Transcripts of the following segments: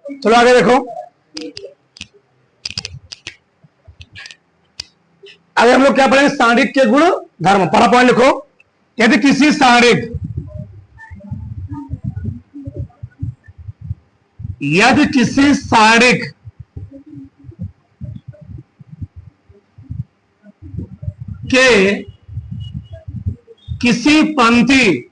चलो आगे देखो, आगे हम लोग क्या पढ़ेंगे, सारणिक के गुण धर्म। पहला पॉइंट लिखो, यदि किसी सारणिक के किसी पंक्ति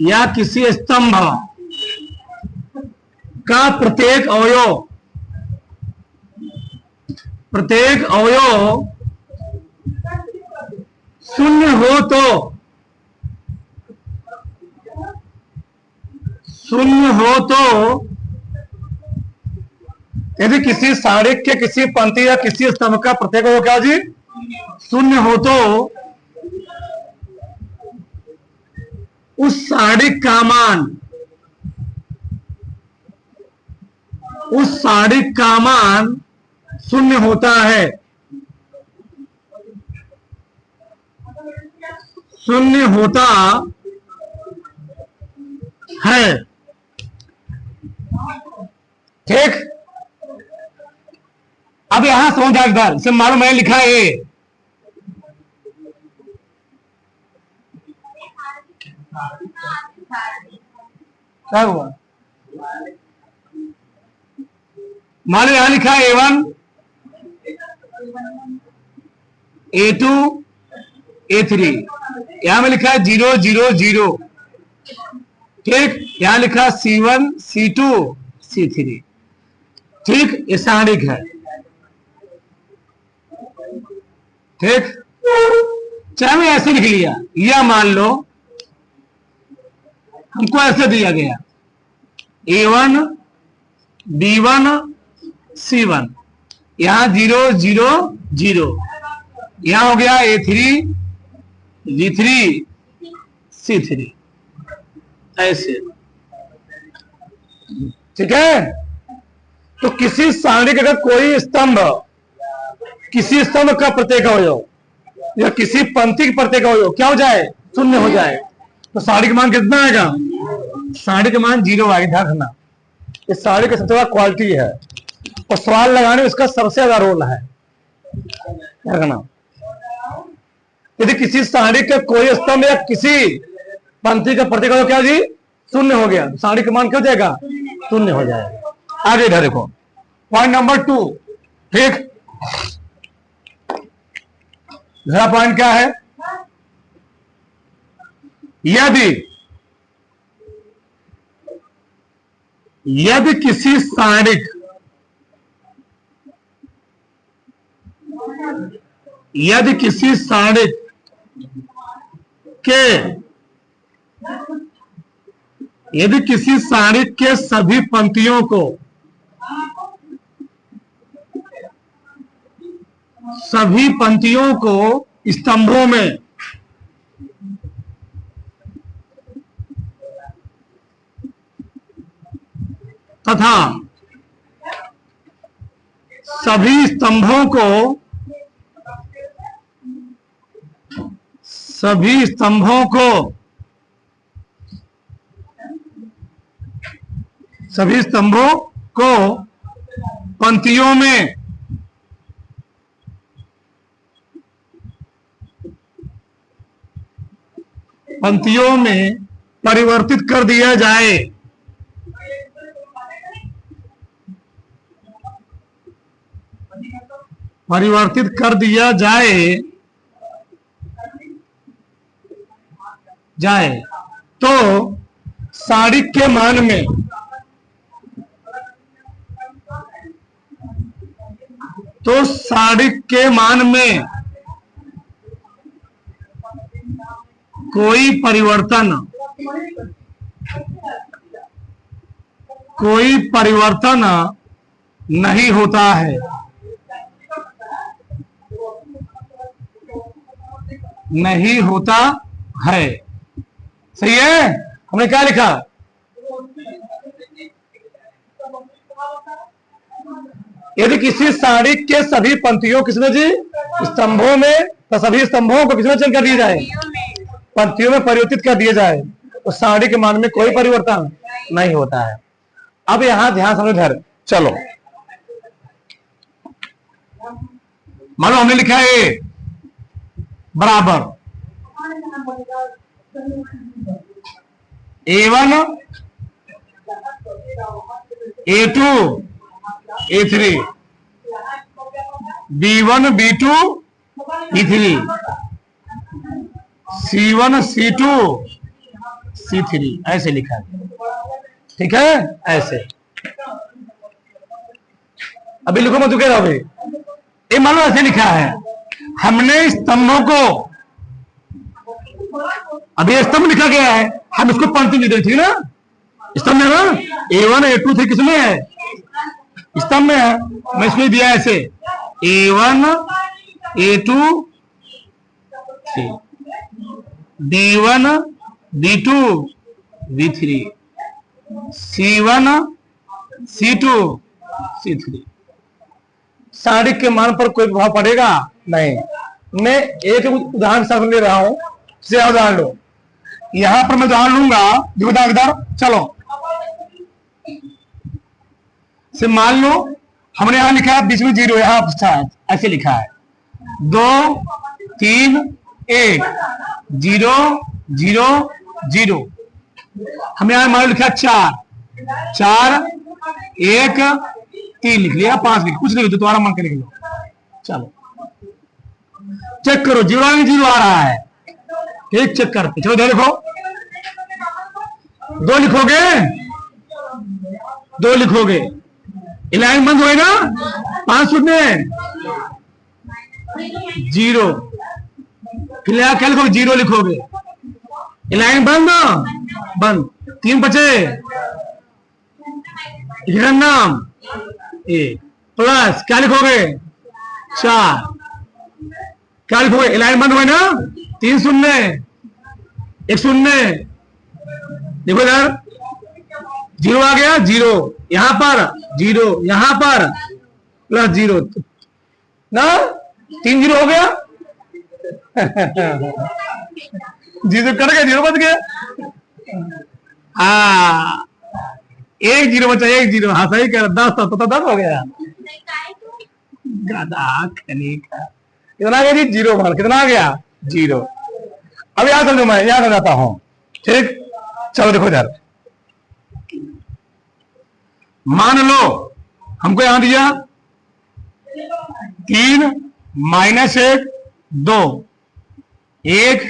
या किसी स्तंभ का प्रत्येक अवयव शून्य हो तो यदि किसी सारणिक के किसी पंक्ति या किसी स्तंभ का प्रत्येक अवयव क्या जी शून्य हो तो उस सारणिक का मान शून्य होता है। ठीक, अब यहां समझ इधर इसे मालूम मैंने लिखा है क्या हुआ, मान लो यहां लिखा है A1 A2 A3, यहां में लिखा है 0 0 0। ठीक, यहां लिखा C1 C2 C3। ठीक, ये सारणिक है। ठीक, चाहे मैं ऐसे लिख लिया, या मान लो हमको ऐसे दिया गया A1 B1 C1, यहां 0 0 0, यहां हो गया A3 B3 C3 ऐसे। ठीक है, तो किसी सारणिक अगर कोई स्तंभ का प्रत्येक अवयव या किसी पंक्ति के प्रत्येक अवयव क्या हो जाए शून्य हो जाए तो सारणिक मान कितना आएगा, सारणिक मान 0 आएगा। ध्यान रखना, इस सारणिक का सबसे बड़ा क्वालिटी है और सवाल लगाने में इसका सबसे ज्यादा रोल है। ध्यान रखना, यदि किसी सारणिक का कोई स्तंभ या किसी पंक्ति का प्रत्येक अवयव क्या जी शून्य हो गया तो सारणिक का मान क्या हो जाएगा शून्य हो जाएगा। आगे इधर देखो, पॉइंट नंबर 2। ठीक, दूसरा पॉइंट क्या है, यदि किसी सारणिक के सभी पंक्तियों को स्तंभों में तथा सभी स्तंभों को पंक्तियों में परिवर्तित कर दिया जाए तो सारणिक के मान में कोई परिवर्तन नहीं होता है। सही है, हमने क्या लिखा, यदि किसी साड़ी के सभी पंक्तियों किसमें जी स्तंभों में, तो सभी स्तंभों को किसमें चेंज कर दिया जाए, पंक्तियों में परिवर्तित कर दिया जाए, तो साड़ी के मान में कोई परिवर्तन नहीं होता है। अब यहां ध्यान समझो इधर, चलो मान लो हमने लिखा है ए बराबर A1 A2 A3 B1 B2 B3 C1 C2 C3 ऐसे लिखा है, ठीक है ऐसे। अभी लिखो मत कह रहा भाई, ये मान लो ऐसे लिखा है, हमने स्तंभों को, अभी स्तंभ लिखा गया है, हम इसको पंक्ति लिख रहे, ठीक ना, स्तंभ है ना, A1 A2 3 किसमें है, स्तंभ में है। मैं इसमें दिया ऐसे A1 A2 3 B1 B2 B3 C1 C2 C3। Sari के मान पर कोई प्रभाव पड़ेगा नहीं। मैं एक उदाहरण सब ले रहा हूं, उदाहरण लो, यहां पर मैं उदाहरण लूंगा, इधर चलो से मान लो हमने यहां लिखा है बीच में 0, यहां ऐसे लिखा है 2 3 1 0 0 0। हमने यहां मान लिखा 4 4 1 3 लिख लिया, 5 लिख, कुछ नहीं, तुम्हारा मान के लिख लो। चलो चेक करो, 0 आ रहा है, ठीक, चेक करते चलो, देखो 2 लिखोगे, 2 लिखोगे, लाइन बंद होएगा, 5 में 0, फिर क्या लिखोगे, 0 लिखोगे, लाइन बंद बंद, 3 बचे, नाम 1 प्लस क्या लिखोगे 4, क्या लिखोगे, लाइन बंद हुए ना, 3 शून्य 1 शून्य, देखो इधर 0 आ गया, 0 यहां पर 0 यहां पर प्लस 0 ना, 3 0 हो गया 0 कट गया, 0 बच गया, हाँ 1 0 बचा, 1 0, हाँ सही कह रहा, 10 तो 10 हो गया, कितना आ गया जी 0 मान, कितना आ गया 0। अब याद समझो, मैं याद समझाता हूं, ठीक, चलो देखो इधर, मान लो हमको यहां दिया 3 -1 2 1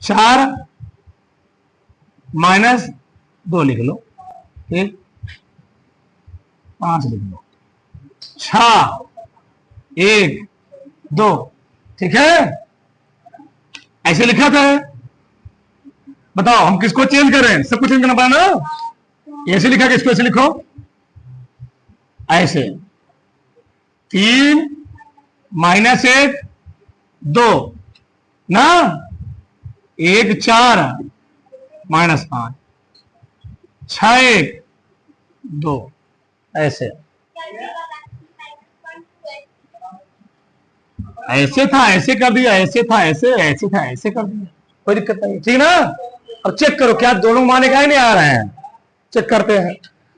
4 -2 लिख लो, ठीक, 5 लिख लो, 6 1 2, ठीक है, ऐसे लिखा था। बताओ हम किसको चेंज करें, सबको चेंज करना पड़ा ना, ऐसे लिखा, किसको ऐसे लिखो, ऐसे 3 -1 2 ना, 1 4 -5 6 1 2, ऐसे ऐसे था, ऐसे कर दिया, ऐसे था, ऐसे था, ऐसे कर दिया, कोई दिक्कत नहीं, ठीक ना। अब चेक करो क्या दोनों माने का ही नहीं आ रहे हैं, चेक करते हैं,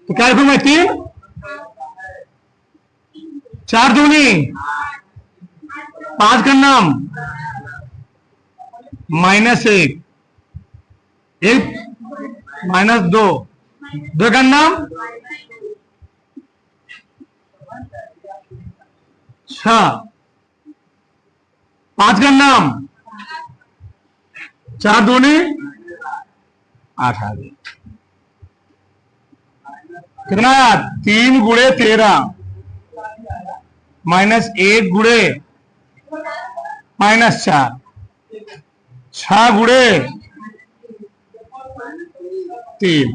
तो क्या लिखूं मैं, 3 4 दूनी 5 का नाम -1 1 -2 2 का नाम 6 5 का नाम 4 दूनी 8 आ गई, कितना 3 गुणे 13 -1 गुणे -4 6 गुणे 3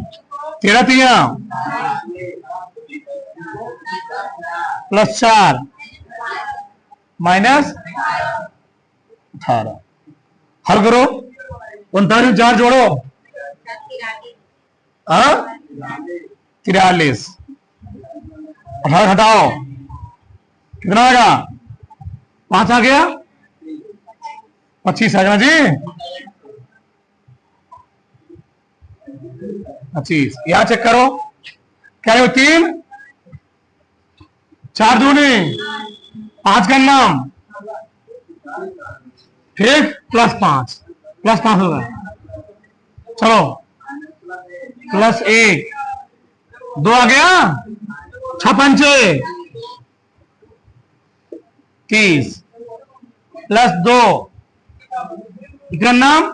13 +4 -18, हल करो, 39 4 जोड़ो, 43 18 हटाओ, कितना आएगा? 5 आ गया, 25 आ गया जी, 25। यहां चेक करो, क्या है? 3, 4 दूनी 5 का नाम, फिर +5, +5 होगा। चलो, +1, 2 आ गया, 6 पंचे 30, +2 इनका नाम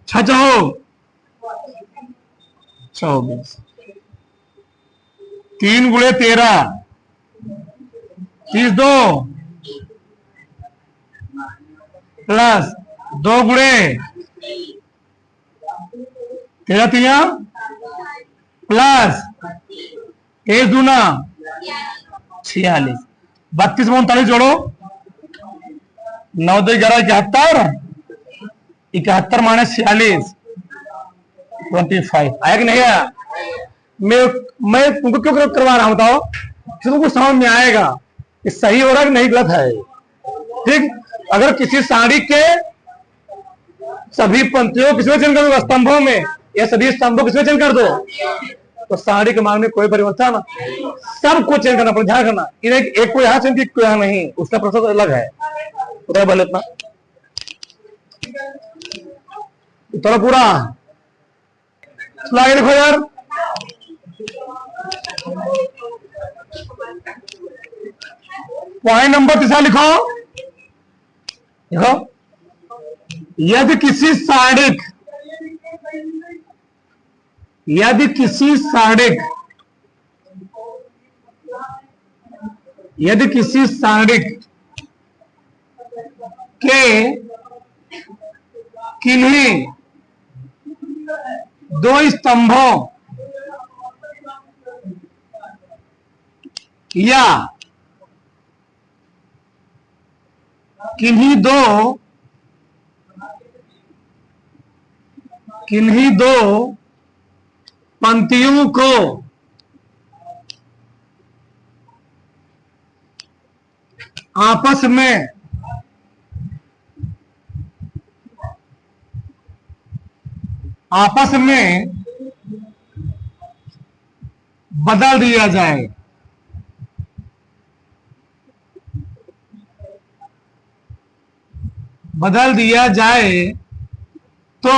6 चहो 24, 3 गुणे 13, 32 प्लस 2 गुणे 13 तिया प्लस 1 दूना 46, 32 में 39 जोड़ो, 9 2 11 71, 71 - 46 25 आया कि नहीं आया? मैं तुमको क्यों करवा रहा हूं बताओ, तुमको समझ में आएगा कि सही हो रहा है कि नहीं गलत है। ठीक, अगर किसी साड़ी के सभी पंक्तियों किसमें चयन कर दो, स्तंभों में, या सभी स्तंभों किसमें चयन कर दो, तो साड़ी के मान में कोई परिवर्तन, सबको चयन करना पड़ेगा। ध्यान करना, एक को यहां चयन की, यहां नहीं, उसका प्रोसेस अलग है। पूरा बोले इतना तो पूरा आगे देखो यार, पॉइंट नंबर 3 लिखो। देखो, यदि किसी साड़िक के किन्हीं 2 स्तंभों या किन्हीं दो पंक्तियों को आपस में बदल दिया जाए, तो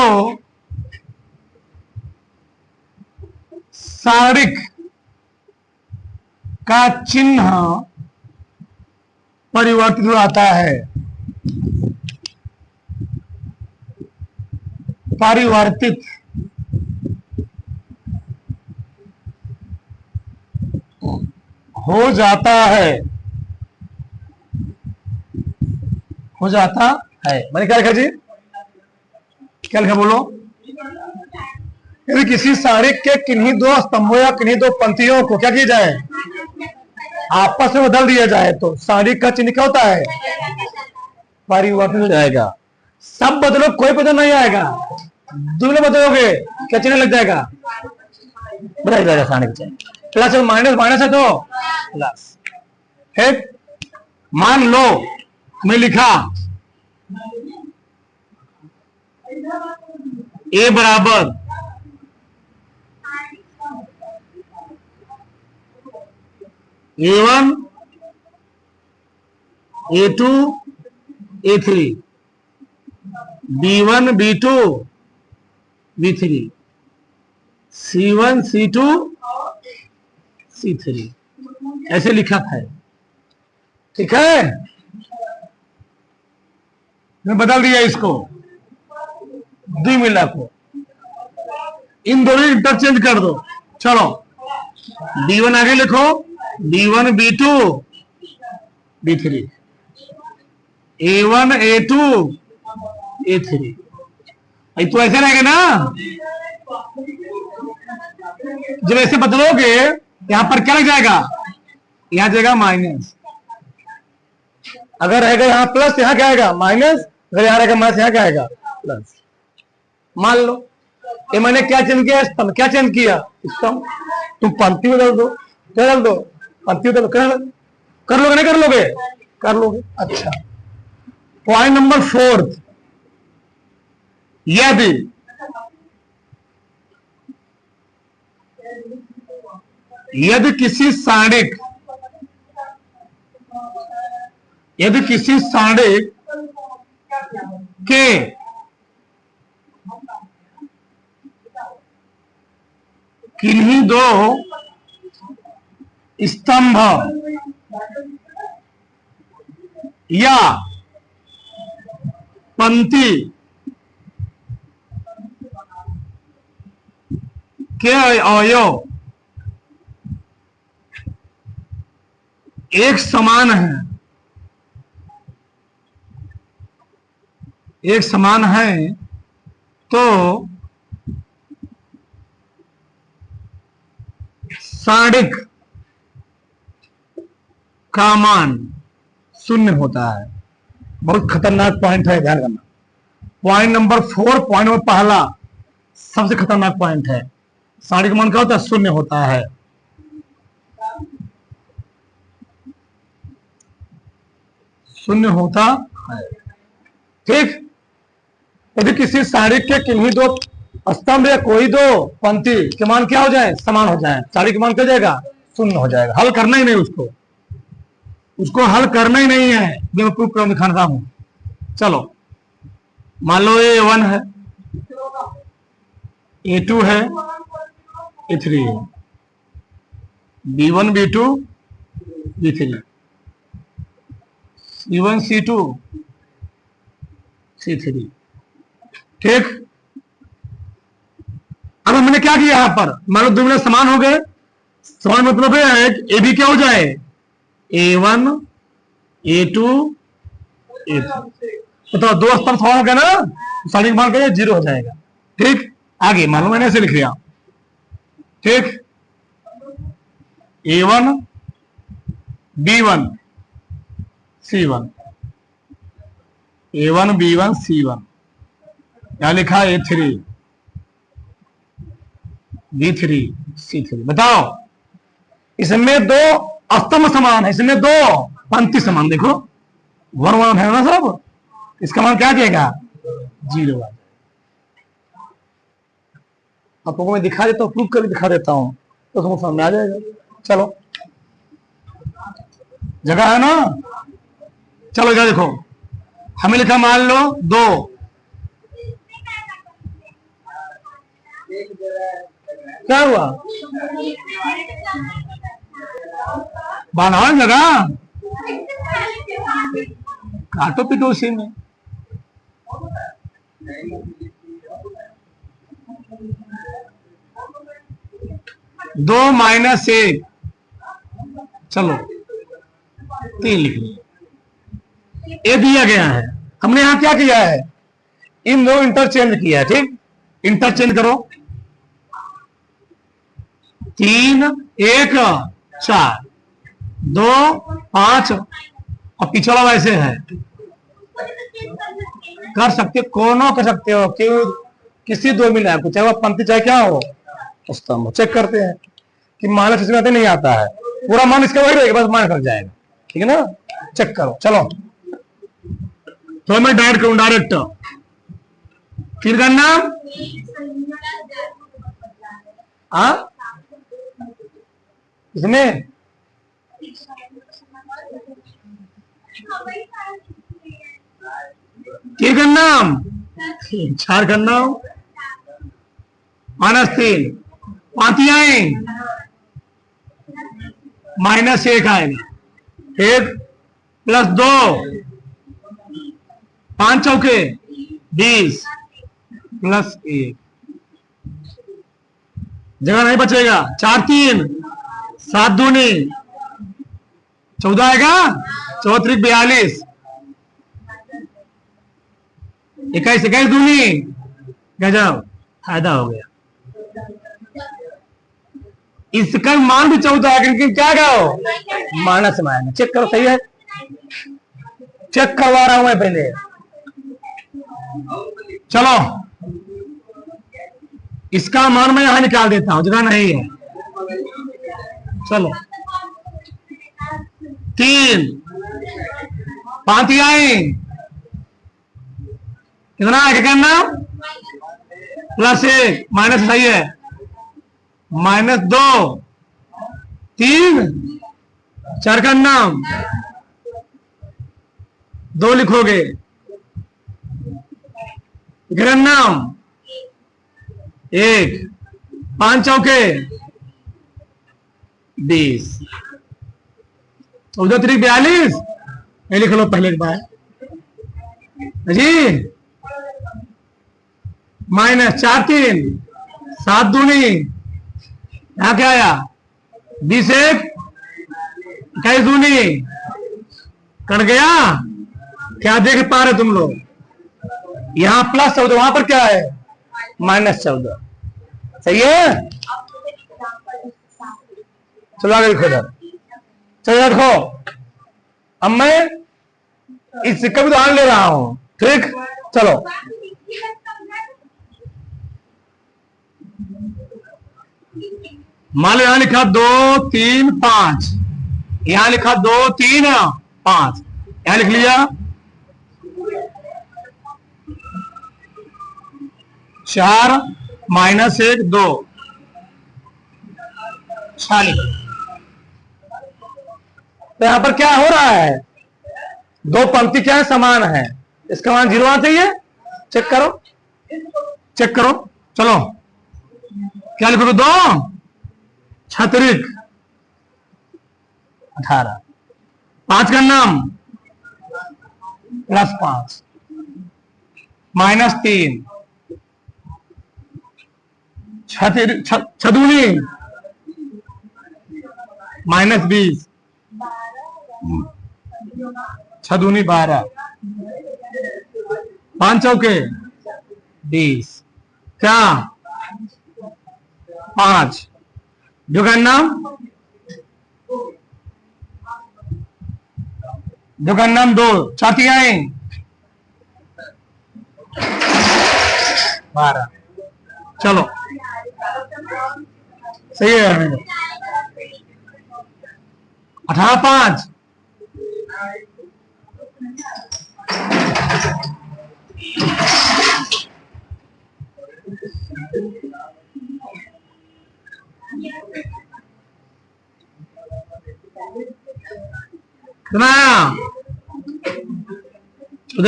साड़िक का चिन्ह परिवर्तित हो जाता है। परिवर्तित हो जाता है। मैंने क्या लिखा जी, क्या लिखा बोलो? यदि किसी साड़ी के किन्हीं 2 स्तंभों या किन्हीं 2 पंक्तियों को क्या किया जाए, आपस में बदल दिया जाए, तो साड़ी का चिन्ह क्या होता है? परिवर्तन हो जाएगा। सब बदलो, कोई बदल नहीं आएगा। दूसरे बदलोगे क्या चिन्ह लग जाएगा? बदल जाएगा साड़ी का चिन्ह। प्लस माइनस है तो प्लस। ठीक, मान लो मैं लिखा A बराबर A1 A2 A3, B1 B2 B3, C1 C2 C3, ऐसे लिखा था। ठीक है, मैं बदल दिया इसको, द्विमिला को, इन दोनों इंटरचेंज कर दो। चलो, B1 आगे लिखो, B1 B2 B3, A1 A2 A3, तो ऐसे रहेगा ना। जब ऐसे बदलोगे यहां पर क्या लग जाएगा? यहां जाएगा माइनस। अगर रहेगा यहां प्लस, यहां क्या आएगा? माइनस। अगर यहां रहेगा माइनस, यहां क्या आएगा? प्लस। मान लो ये मैंने क्या चेंज किया? स्तंभ। क्या चेंज किया? स्तंभ। तुम पंक्ति बदल दो, डाल दो, पंक्ति तो कर लोगे नहीं कर लोगे? कर लोगे। अच्छा, पॉइंट नंबर 4, यदि किसी सारणिक के किन्हीं दो स्तंभ या पंक्ति के अवयव एक समान है तो सारणिक का मान शून्य होता है। बहुत खतरनाक पॉइंट है, ध्यान करना। पॉइंट नंबर 4, पॉइंट नंबर पहला सबसे खतरनाक पॉइंट है। सारणिक मान क्या होता है? शून्य होता है। शून्य होता है, ठीक। यदि किसी सारणिक के किन्हीं दो स्तंभ या कोई दो पंक्ति के मान क्या हो जाए? समान हो जाए, सारणिक मान क्या हो जाएगा? शून्य हो जाएगा। हल करना ही नहीं उसको हल करना ही नहीं है, मैं प्रूफ कर दिखाना हूं। चलो, मान लो A1 है, A2 है, A3 है, B1 B2 B3, C1 C2 C3, ठीक। अब हमने क्या किया यहां पर? मान लो दो मिनट समान हो गए। समान मतलब है ए बी क्या हो जाए? A1 A2 A3। तो दो स्तंभ समान हो गया ना, सारणिक मान क्या 0 हो जाएगा, ठीक। आगे मान लो मैंने ऐसे लिख लिया, ठीक। A1 B1 C1, A1 B1 C1, क्या लिखा? A3 B3 C3। बताओ, इसमें दो स्तंभ समान है, इसमें दो पंक्ति समान। देखो 1 1 है ना सब, इसका मान क्या जाएगा? 0 आ जाएगा। आपको मैं दिखा देता हूँ, प्रूफ करके दिखा देता हूँ तो समझ सामने आ जाएगा। चलो, जगह है ना? चलो इधर देखो, हमें लिखा मान लो 2, क्या हुआ? बनाओ जगह, काटो पीटो उसी में। दो माइनस 1, चलो 3 लिख लिया। ये दिया गया है, हमने यहां क्या किया है? इन दो इंटरचेंज किया है, ठीक। इंटरचेंज करो, 3 1 4 2 5 और पिछड़ा वैसे है। कर सकते हो, कोनो कर सकते हो, क्यों? किसी दो में आपको चाहे वह पंक्ति चाहे क्या हो स्तंभ। चेक करते हैं कि माइनस इसमें नहीं आता है, पूरा मान इसका वही रहेगा, बस माइनस लग जाएगा, ठीक है ना? चेक करो। चलो तो मैं डायरेक्ट करूं, डायरेक्ट फिर करना। इसमें क्या करना? 4 करना, -3 पांती आए, -1 आएगा, फिर +2 5 चौके 20 +1, जगह नहीं बचेगा। 4 3 7 दूनी 14 आएगा, 4 3 42, 21 21 दूनी, गजब, फायदा हो गया। इसका मान भी 14 है, लेकिन क्या कहो? माइनस में आएगा। चेक करो, सही है? चेक करवा रहा हूं मैं पहले। चलो, इसका मान मैं यहां निकाल देता हूं, जगह नहीं है। चलो 3 5 आई कितना है, क्या करना, +1 माइनस सही है, -2 3 4 का नाम 2 लिखोगे, नाम 1 5 चौके 20 14 3 42 ये लिख लो पहले एक बार जी, -4 3 7 दूनी, यहां क्या आया 20 1 21 दूनी, कट गया, क्या देख पा रहे तुम लोग, यहां +14 वहां पर क्या है -14, सही है। चलो आगे लिखो इधर, चलो रखो, अब मैं इस सिक्के भी उदाहरण ले रहा हूं, ठीक, चलो मान लो यहां लिखा 2 3 5, यहां लिखा 2 3 5, यहां लिख लिया 4 -1 2 6। तो यहां पर क्या हो रहा है, 2 पंक्ति क्या है समान है, इसका मान 0 आना चाहिए, चेक करो चेक करो, चलो क्या लिखोगे 2 छत्रिक 18, 5 का नाम +5 -3 छदूनी -20 छदूनी 12 5 चौके 20, क्या 5 जो का नाम 2 4 12, चलो सही है, 18 5 कितना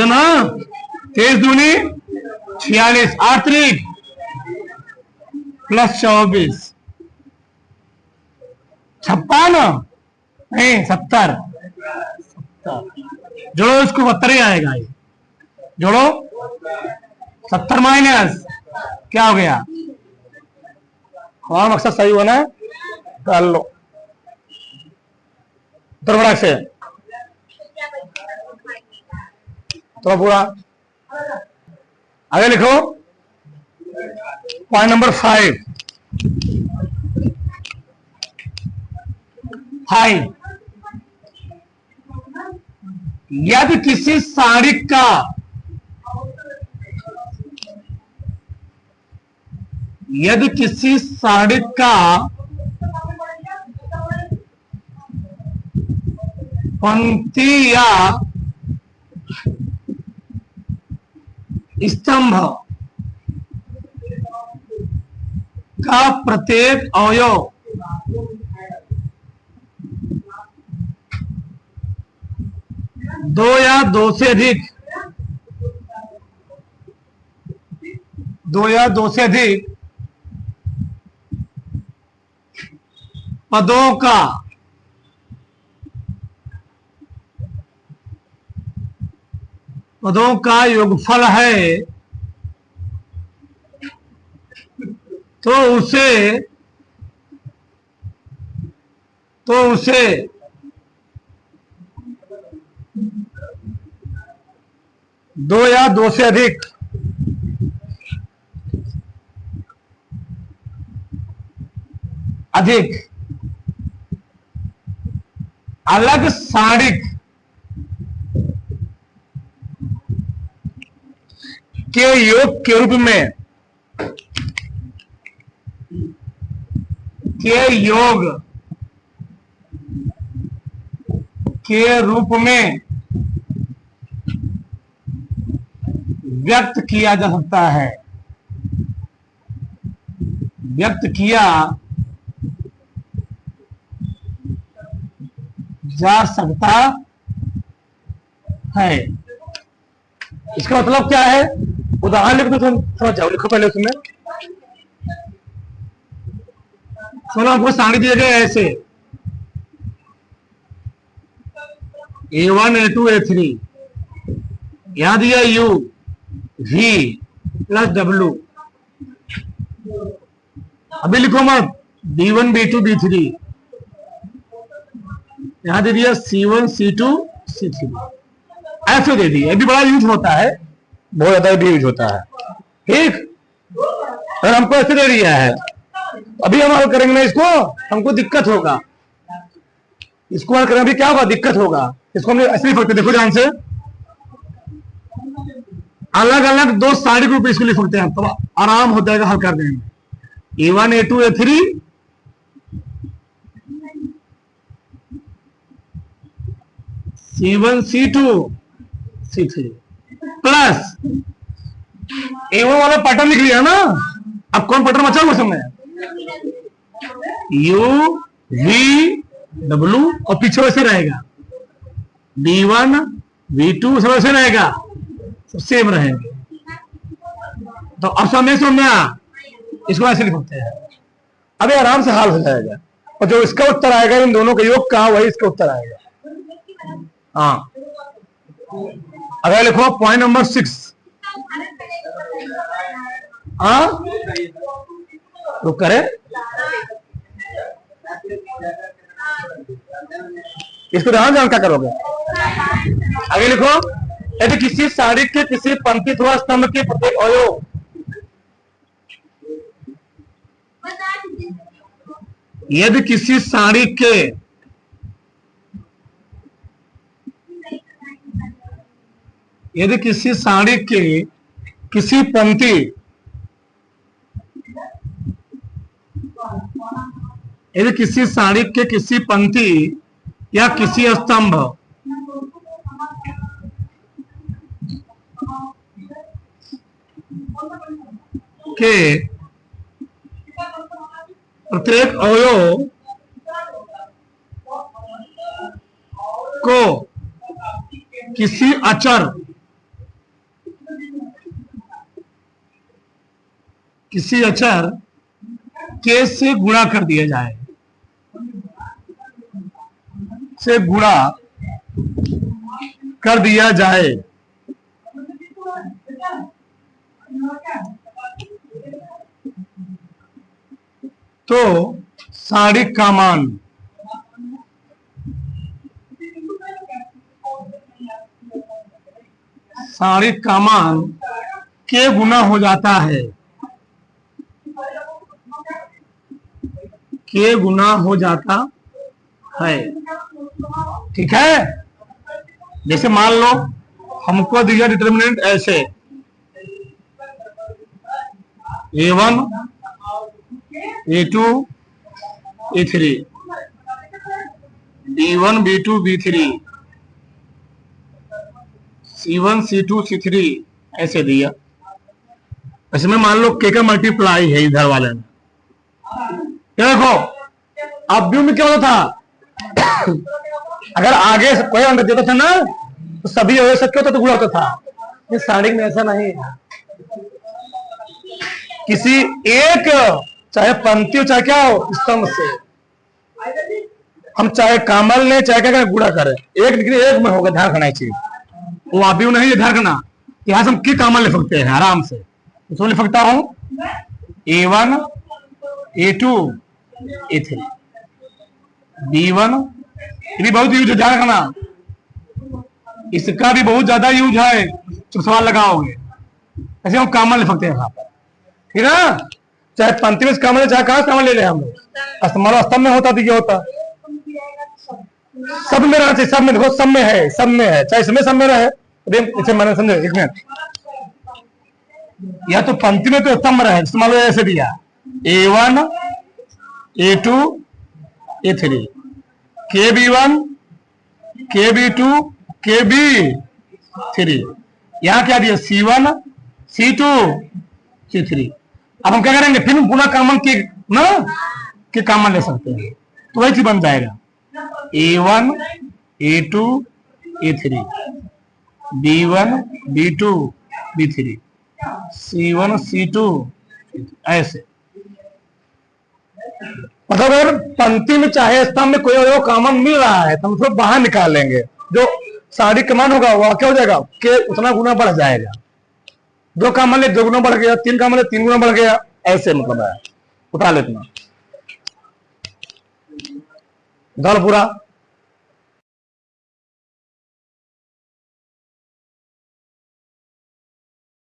ना 23 दूनी 46 8 3 +24 56 नहीं 70 जोड़ो इसको 72 ही आएगा, ये जोड़ो 70 माइनस क्या हो गया, हमारा मकसद सही होना है, कर लो तो बड़ा से तो पूरा आगे लिखो, पॉइंट नंबर 5 यदि किसी साड़ी का पंक्ति या स्तंभ का प्रत्येक अवयव दो या दो से अधिक पदों का योगफल है तो उसे दो या दो से अधिक अलग सारणिक के योग के रूप में के रूप में व्यक्त किया जा सकता है, व्यक्त किया जा सकता है। इसका मतलब क्या है? उदाहरण लिख दो, तुम समझ जाओ। लिखो पहले उसमें, सुनो, हमको सारणी दिए गए ऐसे A1 A2 A3, यहां दिया U V प्लस W। अभी लिखो मत B1 B2 B3, यहां दे दिया C1 C2 C3, ऐसे दे दिया। ये भी बड़ा यूज होता है, बहुत ज्यादा भी यूज होता है। ठीक, और हमको ऐसे दे दिया है। अभी हम हल करेंगे ना इसको, हमको दिक्कत होगा। इसको हल करेंगे, अभी क्या होगा? दिक्कत होगा। इसको हम ऐसे लिख सकते, देखो ध्यान से, अलग अलग दो साइड ग्रुप इसको लिख सकते हैं, तो आराम हो जाएगा हल करने में। A1 A2 A3 C1 C2 C3 plus A1 वाला पैटर्न लिख लिया ना। अब कौन पैटर्न बचा हुआ समय? U V W, और पीछे वैसे रहेगा B1 V2, सब वैसे रहेगा, सब सेम रहेंगे। तो अब समझ में इसको ऐसे लिखते हैं। अभी आराम से हल हो जाएगा, और जो इसका उत्तर आएगा इन दोनों का योग का, वही इसका उत्तर आएगा। हाँ, अगर लिखो पॉइंट नंबर 6। हाँ, तो करे इसको ध्यान ध्यान क्या करोगे? आगे लिखो, यदि किसी साड़ी के किसी पंक्ति अथवा स्तंभ के प्रत्येक अवयव, यदि किसी साड़ी के यदि किसी साड़ी के किसी पंक्ति यदि किसी साड़ी के किसी पंक्ति या किसी स्तंभ के प्रत्येक अवयव को किसी अचर के से गुणा कर दिया जाए, से गुणा कर दिया जाए, तो साड़ी का मान के गुना हो जाता है, के गुना हो जाता है। ठीक है, जैसे मान लो हमको दिया डिटर्मिनेंट ऐसे A1 A2 A3, B1 B2 B3, C1 C2 C3 ऐसे दिया। ऐसे में मान लो के का मल्टीप्लाई है इधर वाले में। देखो अब व्यू में क्या होता था, अगर आगे कोई अंक देता था ना तो सभी हो सकते होता तो गुणा होता था। इस साड़ी में ऐसा नहीं है, किसी एक चाहे पंक्ति हो चाहे क्या हो स्तंभ से हम चाहे कामल ले चाहे क्या करें गुणा करें, एक डिग्री एक में होगा। ध्यान रखना चाहिए, वो आप नहीं है, ध्यान रखना। यहां से हम की कामल ले सकते हैं आराम से। इसको लिख सकता हूं A1 A2 A3 B1, ये भी बहुत यूज है, ध्यान रखना। इसका भी बहुत ज्यादा यूज है, तो सवाल लगाओगे ऐसे हम कामल ले सकते हैं यहाँ पर। ठीक है ना, चाहे पंक्ति में कामल ले चाहे कहां कामल ले ले हम लोग। स्तंभ में होता तो ये होता, सब में रहना चाहिए। सब में देखो, सब में है, सब में है, चाहे इसमें सब में रहे। इसे मैंने समझे, एक मिनट, या तो पंक्ति में तो स्तंभ रहे। मान लो ऐसे दिया A1 A2 A3 KB1 KB2 KB3, यहां क्या दिया C1 C2 C3। अब हम क्या करेंगे, फिर पुनः कॉमन की ना कि कॉमन ले सकते हैं, तो वही चीज बन जाएगा A1 A2 A3, B1 B2 B3, C1 C2 ऐसे। मतलब अगर पंक्ति में चाहे स्तंभ में कोई अगर कॉमन मिल रहा है तो हम उसको बाहर निकाल लेंगे, जो साड़ी कमान होगा वह क्या हो जाएगा, के उतना गुना बढ़ जाएगा। दो कॉमन ले 2 गुना बढ़ गया, 3 कॉमन ले 3 गुना बढ़ गया, ऐसे मतलब है। उठा लेतना पूरा